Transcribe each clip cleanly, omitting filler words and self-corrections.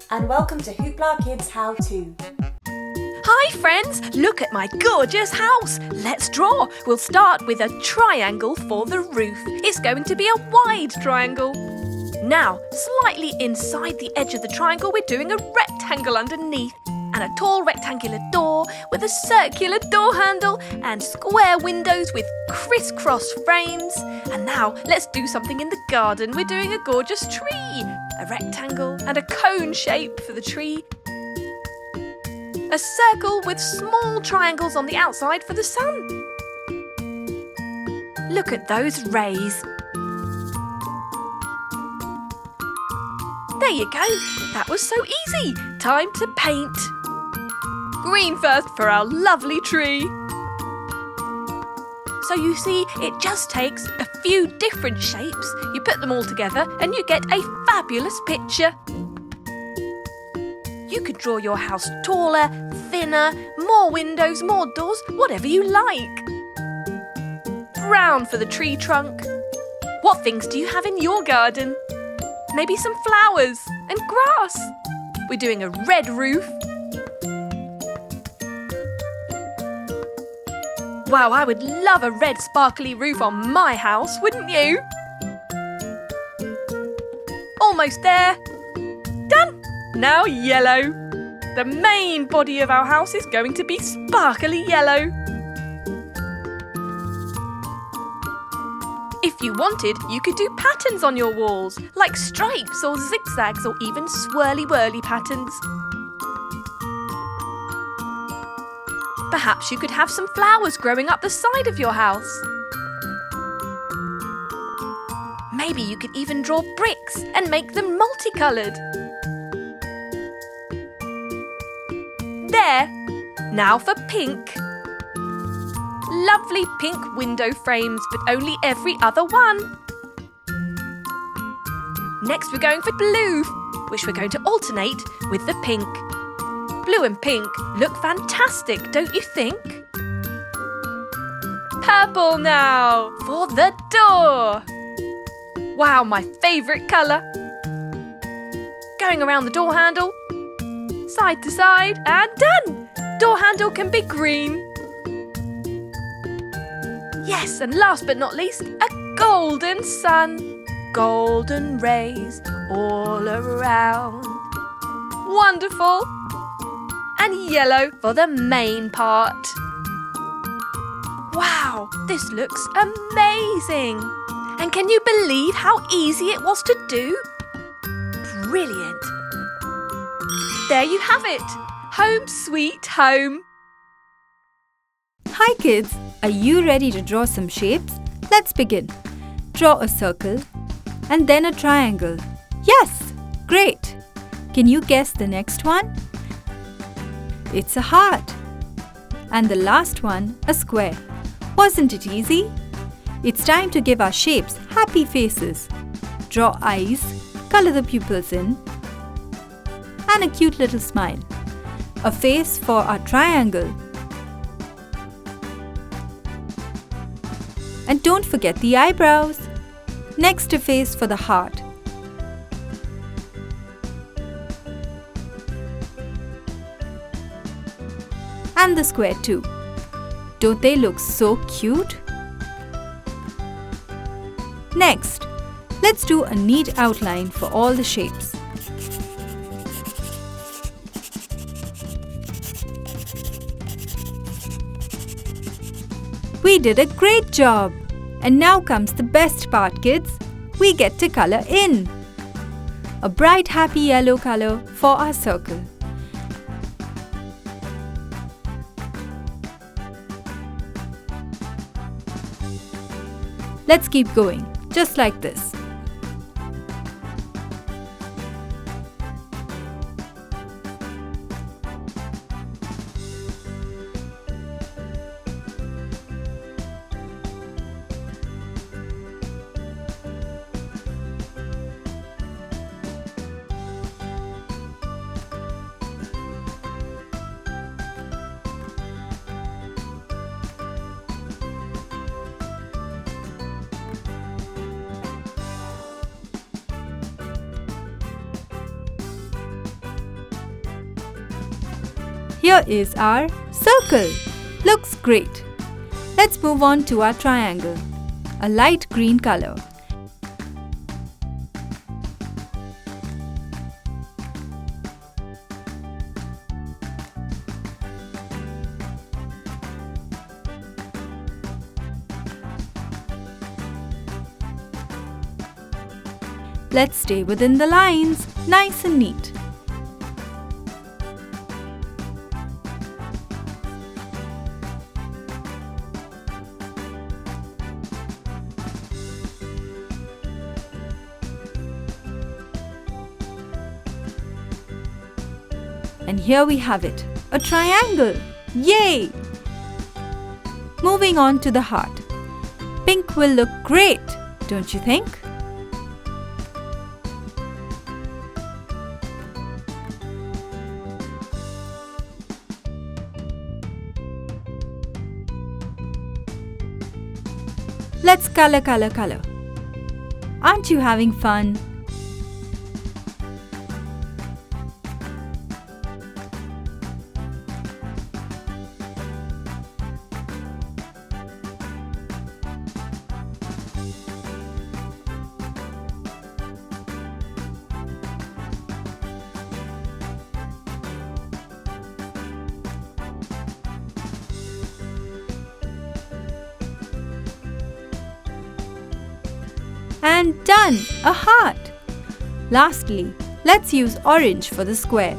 and welcome to HooplaKidz How To. Hi friends, look at my gorgeous house. Let's draw. We'll start with a triangle for the roof. It's going to be a wide triangle. Now, slightly inside the edge of the triangle, we're doing a rectangle underneath and a tall rectangular door with a circular door handle and square windows with crisscross frames. And now, let's do something in the garden. We're doing a gorgeous tree, a rectangle and a cone shape for the tree. A circle with small triangles on the outside for the sun. Look at those rays. There you go. That was so easy. Time to paint. Green first for our lovely tree. So you see, it just takes a few different shapes. You put them all together and you get a fabulous picture. You could draw your house taller, thinner, more windows, more doors, whatever you like. Brown for the tree trunk. What things do you have in your garden? Maybe some flowers and grass. We're doing a red roof. Wow, I would love a red sparkly roof on my house, wouldn't you? Almost there. Done. Now yellow. The main body of our house is going to be sparkly yellow. If you wanted, you could do patterns on your walls, like stripes or zigzags or even swirly-whirly patterns. Perhaps you could have some flowers growing up the side of your house. Maybe you could even draw bricks and make them multicoloured. There. Now for pink. Lovely pink window frames, but only every other one. Next we're going for blue, which we're going to alternate with the pink. Blue and pink look fantastic, don't you think? Purple now for the door. Wow, my favourite colour. Going around the door handle, side to side, and done! Door handle can be green. Yes, and last but not least, a golden sun. Golden rays all around. Wonderful! And yellow for the main part. Wow, this looks amazing! And can you believe how easy it was to do? Brilliant! There you have it! Home sweet home! Hi kids, are you ready to draw some shapes? Let's begin. Draw a circle and then a triangle. Yes, great! Can you guess the next one? It's a heart. And the last one, a square. Wasn't it easy? It's time to give our shapes happy faces. Draw eyes, colour the pupils in, and a cute little smile. A face for our triangle. And don't forget the eyebrows. Next, a face for the heart. And the square too. Don't they look so cute? Next, let's do a neat outline for all the shapes. We did a great job! And now comes the best part, kids. We get to colour in. A bright happy yellow colour for our circle. Let's keep going, just like this. Here is our circle. Looks great. Let's move on to our triangle. A light green color. Let's stay within the lines, nice and neat. And here we have it, a triangle! Yay! Moving on to the heart. Pink will look great, don't you think? Let's color. Aren't you having fun? And done! A heart! Lastly, let's use orange for the square.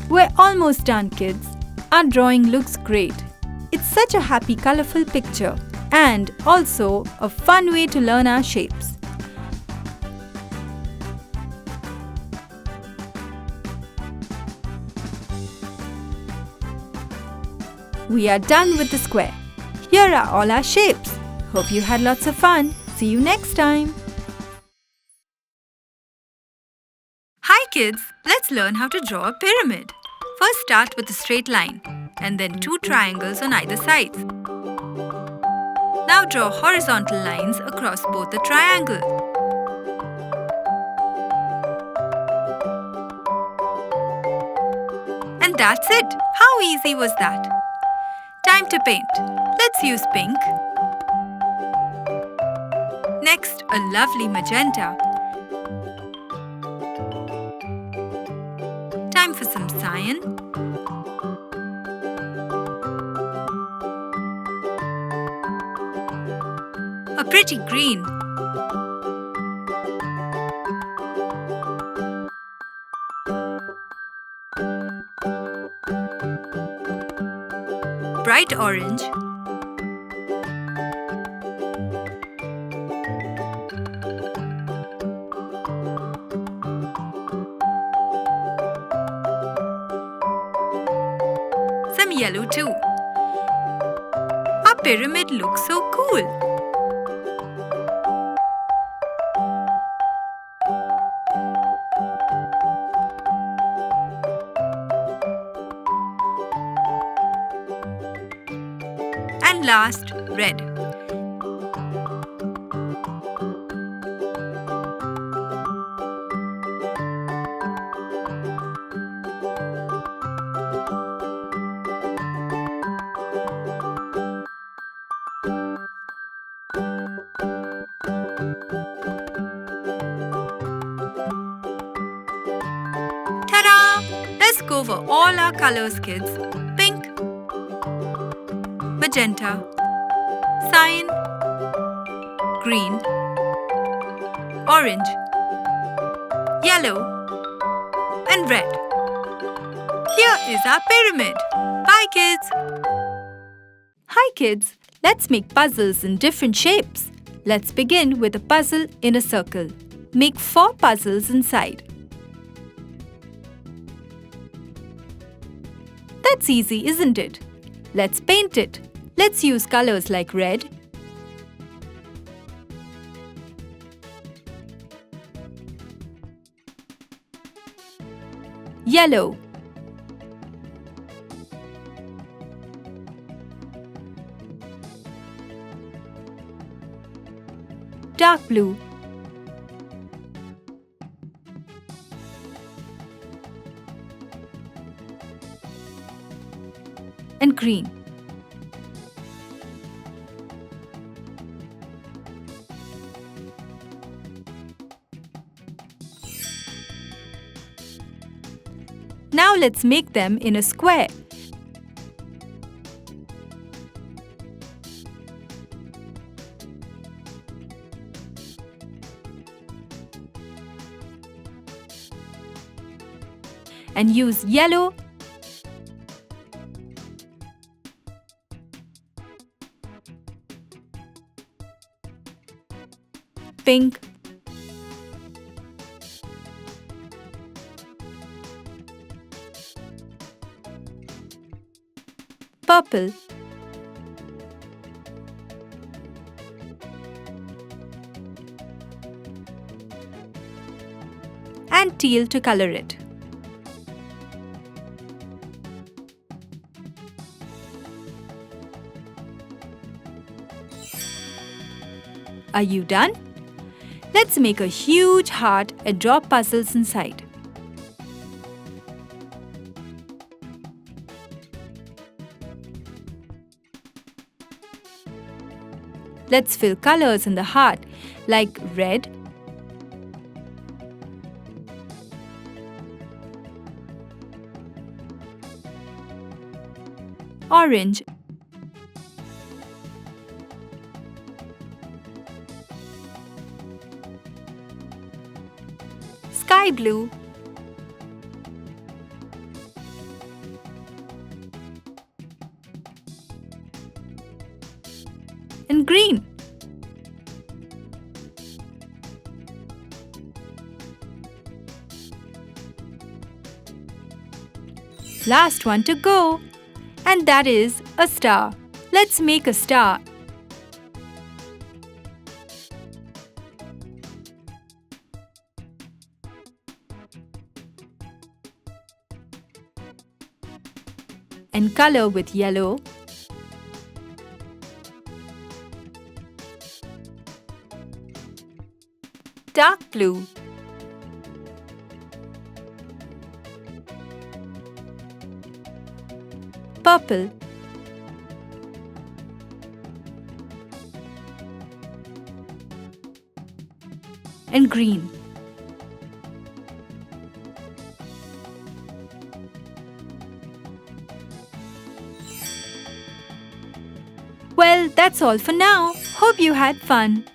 We're almost done, kids. Our drawing looks great. It's such a happy, colorful picture. And also a fun way to learn our shapes. We are done with the square. Here are all our shapes. Hope you had lots of fun. See you next time. Hi kids, let's learn how to draw a pyramid. First start with a straight line and then 2 triangles on either side. Now draw horizontal lines across both the triangle. And that's it! How easy was that? Time to paint. Let's use pink. Next, a lovely magenta. Time for some cyan. A pretty green. Bright orange. Some yellow too. Our pyramid looks so cool. And last, red. Ta-da! Let's go over all our colors, kids. Pink, magenta, cyan, green, orange, yellow, and red. Here is our pyramid. Bye, kids. Hi, kids. Let's make puzzles in different shapes. Let's begin with a puzzle in a circle. Make 4 puzzles inside. That's easy, isn't it? Let's paint it. Let's use colors like red, Yellow. Dark blue. And green. Now let's make them in a square. And use yellow, pink, purple, and teal to color it. Are you done? Let's make a huge heart and draw puzzles inside. Let's fill colors in the heart like red, orange, sky blue, and green. Last one to go, and that is a star. Let's make a star. And color with yellow, dark blue, purple, and green. Well, that's all for now. Hope you had fun.